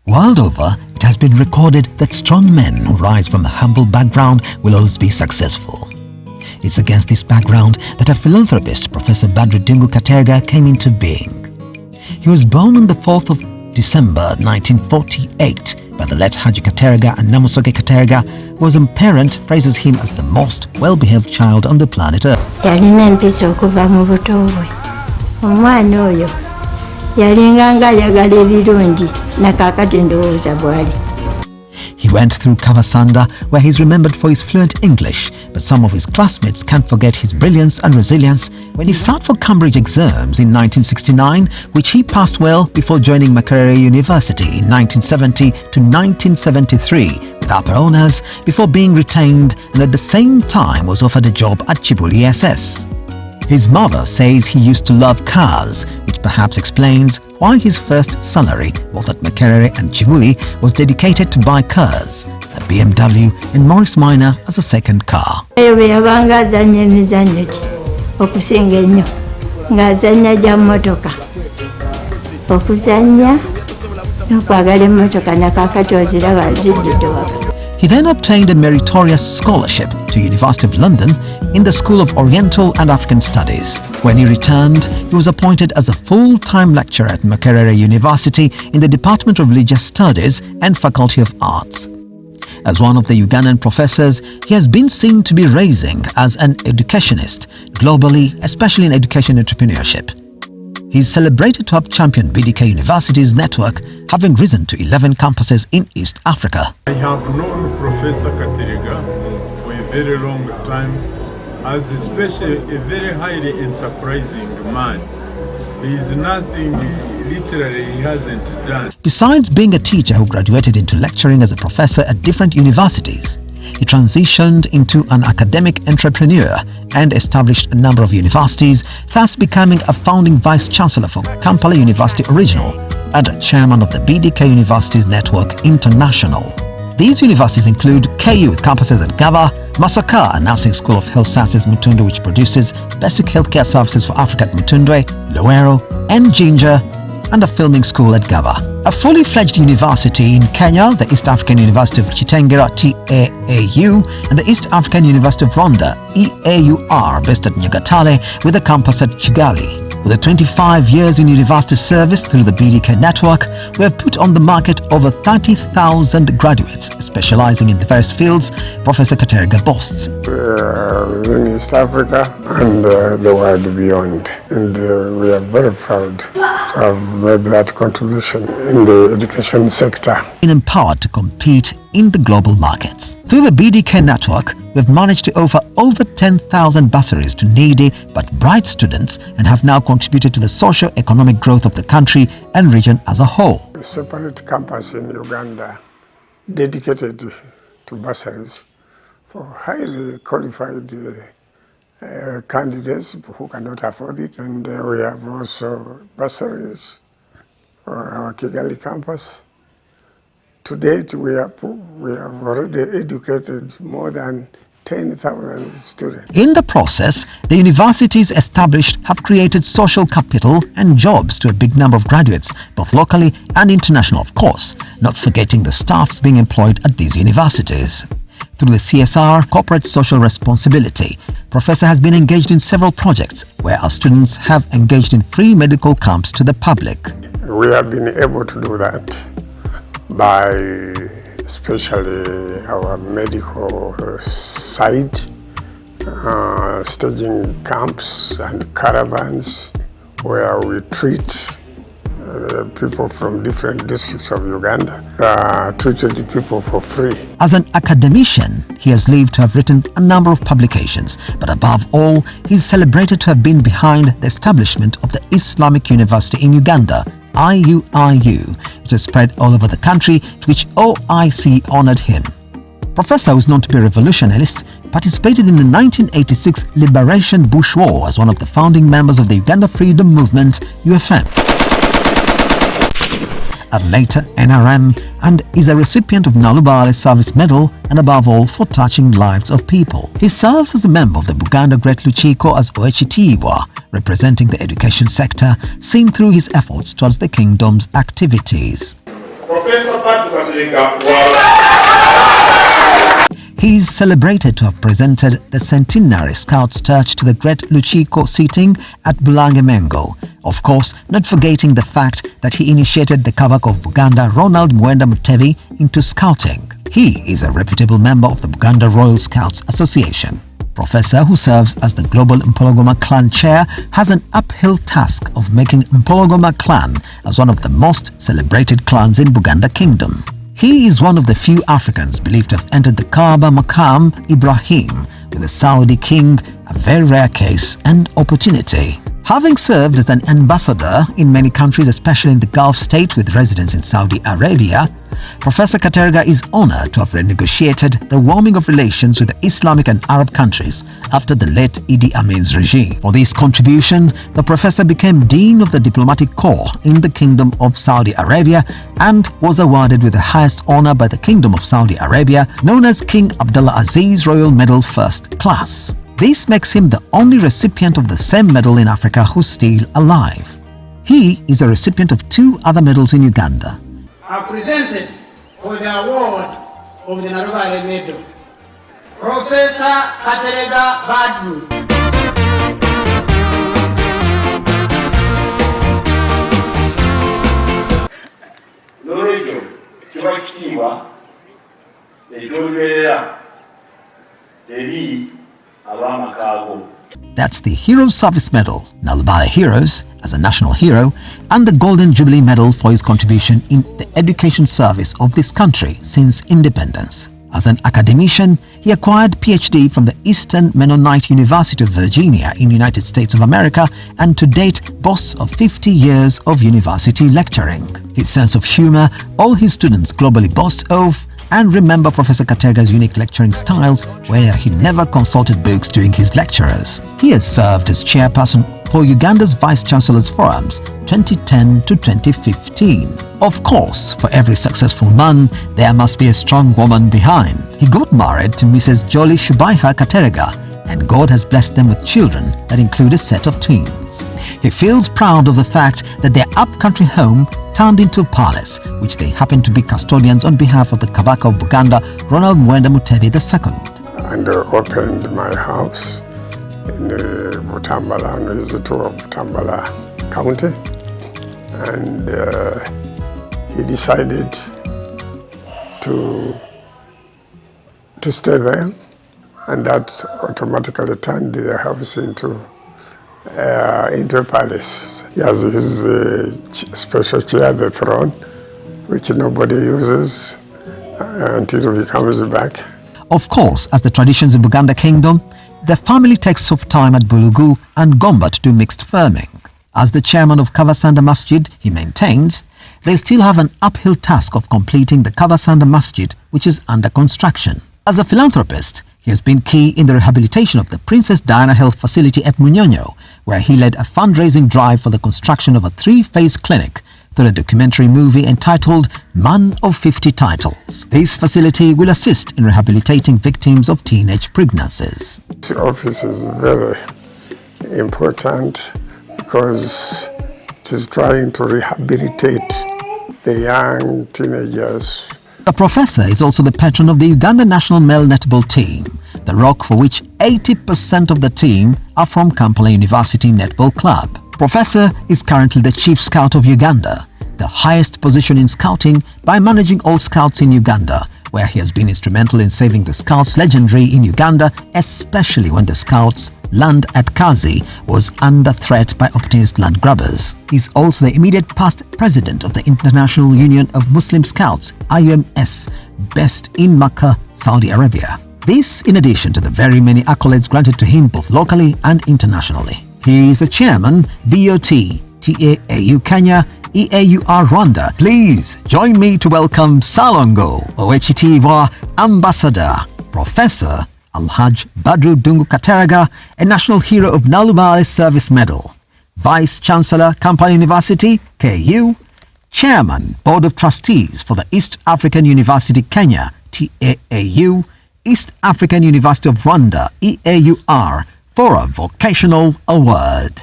World over, it has been recorded that strong men who rise from a humble background will always be successful. It's against this background that a philanthropist, Professor Kateregga, came into being. He was born on the 4th of December 1948 by the late Haji Kateregga, and Namusoge Kateregga, who as a parent praises him as the most well-behaved child on the planet Earth. He went through Kavasanda, where he is remembered for his fluent English, but some of his classmates can't forget his brilliance and resilience when he sat for Cambridge exams in 1969, which he passed well before joining Makerere University in 1970 to 1973 with upper honours before being retained, and at the same time was offered a job at Chibuli SS. His mother says he used to love cars, which perhaps explains why his first salary, both at Makerere and Chibuli, was dedicated to buy cars, a BMW and Morris Minor as a second car. He then obtained a meritorious scholarship to University of London in the School of Oriental and African Studies. When he returned, he was appointed as a full-time lecturer at Makerere University in the Department of Religious Studies and Faculty of Arts. As one of the Ugandan professors, he has been seen to be rising as an educationist globally, especially in education entrepreneurship. He is celebrated to have championed BDK University's network, having risen to 11 campuses in East Africa. I have known Professor Kateregga for a very long time as especially a very highly enterprising man. There is nothing literally he hasn't done. Besides being a teacher who graduated into lecturing as a professor at different universities, he transitioned into an academic entrepreneur and established a number of universities, thus becoming a founding vice-chancellor for Kampala University Original and a chairman of the BDK Universities Network International. These universities include KU with campuses at Gaba, Masaka, a nursing school of health sciences Mutundwe which produces basic healthcare services for Africa at Mutundwe, Luero, and Jinja, and a filming school at Gaba. A fully fledged university in Kenya, the East African University of Kitengera TAAU, and the East African University of Rwanda EAUR, based at Nyagatale, with a campus at Kigali. With 25 years in university service through the BDK network, we have put on the market over 30,000 graduates, specializing in the various fields Professor Kateregga boasts. In East Africa and the world beyond, and we are very proud to have made that contribution in the education sector. Been empowered to compete in the global markets. Through the BDK network, we've managed to offer over 10,000 bursaries to needy but bright students and have now contributed to the socio-economic growth of the country and region as a whole. A separate campus in Uganda dedicated to bursaries for highly qualified candidates who cannot afford it, and we have also bursaries for our Kigali campus. To date, we have already educated more than 10,000 students. In the process, the universities established have created social capital and jobs to a big number of graduates, both locally and international, of course, not forgetting the staffs being employed at these universities. Through the CSR, Corporate Social Responsibility, Professor has been engaged in several projects where our students have engaged in free medical camps to the public. We have been able to do that by especially our medical site, staging camps and caravans where we treat people from different districts of Uganda, treated people for free. As an academician, he has lived to have written a number of publications, but above all, he is celebrated to have been behind the establishment of the Islamic University in Uganda, IUIU, which has spread all over the country, to which OIC honored him. Professor, who is known to be a revolutionist, participated in the 1986 Liberation Bush War as one of the founding members of the Uganda Freedom Movement, UFM. And later NRM, and is a recipient of Nalubale Service Medal and above all for touching lives of people. He serves as a member of the Buganda Great Luchiko as Oechitiibwa, representing the education sector, seen through his efforts towards the kingdom's activities. Professor Prof Kateregga. He is celebrated to have presented the centenary Scouts Church to the great Luchiko sitting at Bulange-Mengo. Of course, not forgetting the fact that he initiated the Kabaka of Buganda, Ronald Mwenda Mutebi, into Scouting. He is a reputable member of the Buganda Royal Scouts Association. Professor, who serves as the Global Mpologoma Clan Chair, has an uphill task of making Mpologoma Clan as one of the most celebrated clans in Buganda Kingdom. He is one of the few Africans believed to have entered the Kaaba Maqam Ibrahim with the Saudi king, a very rare case and opportunity. Having served as an ambassador in many countries, especially in the Gulf state with residence in Saudi Arabia, Professor Kateregga is honored to have renegotiated the warming of relations with the Islamic and Arab countries after the late Idi Amin's regime. For this contribution, the professor became Dean of the Diplomatic Corps in the Kingdom of Saudi Arabia and was awarded with the highest honor by the Kingdom of Saudi Arabia, known as King Abdullah Aziz Royal Medal First Class. This makes him the only recipient of the same medal in Africa who's still alive. He is a recipient of 2 other medals in Uganda. Are presented for the award of the Narubale Medal, Professor Kateregga Badru. N'olwekyo kiba kitiibwa ekyogerera eri ab'amakaago. That's the Hero Service Medal, Nalubale Heroes as a national hero, and the Golden Jubilee Medal for his contribution in the education service of this country since independence. As an academician, he acquired PhD from the Eastern Mennonite University of Virginia in the United States of America and to date boasts of 50 years of university lecturing. His sense of humor, all his students globally boast of, and remember Professor Kateregga's unique lecturing styles where he never consulted books during his lectures. He has served as chairperson for Uganda's Vice-Chancellor's Forums 2010 to 2015. Of course, for every successful man, there must be a strong woman behind. He got married to Mrs. Jolly Shubaiha Kateregga, and God has blessed them with children that include a set of twins. He feels proud of the fact that their upcountry home turned into a palace, which they happen to be custodians on behalf of the Kabaka of Buganda, Ronald Mwenda Mutebi II. And opened my house in Butambala, on the visitor of Butambala County, and he decided to stay there, and that automatically turned the house into a palace. He has his special chair, the throne, which nobody uses until he comes back. Of course, as the traditions in Buganda Kingdom, the family takes off time at Bulugu and Gomba to do mixed farming. As the chairman of Kavasanda Masjid, he maintains, they still have an uphill task of completing the Kavasanda Masjid, which is under construction. As a philanthropist, he has been key in the rehabilitation of the Princess Diana Health Facility at Munyonyo, where he led a fundraising drive for the construction of a 3-phase clinic through a documentary movie entitled Man of 50 Titles. This facility will assist in rehabilitating victims of teenage pregnancies. This office is very important because it is trying to rehabilitate the young teenagers. The professor is also the patron of the Uganda national male netball team, the rock for which 80% of the team are from Kampala University Netball Club. Professor is currently the Chief Scout of Uganda, the highest position in scouting by managing all scouts in Uganda, where he has been instrumental in saving the Scouts legendary in Uganda, especially when the Scouts' land at Kazi was under threat by opportunist land grabbers. He is also the immediate past president of the International Union of Muslim Scouts, IUMS, based in Makkah, Saudi Arabia. This in addition to the very many accolades granted to him both locally and internationally. He is a chairman, BOT, TAAU Kenya, EAUR Rwanda. Please join me to welcome Salongo Owechitiwa Ambassador, Professor Alhaj Badru Dungu Kateregga, a national hero of Nalubale Service Medal, Vice Chancellor, Kampala University, KU, Chairman, Board of Trustees for the East African University Kenya, TAAU, East African University of Rwanda, EAUR, for a vocational award.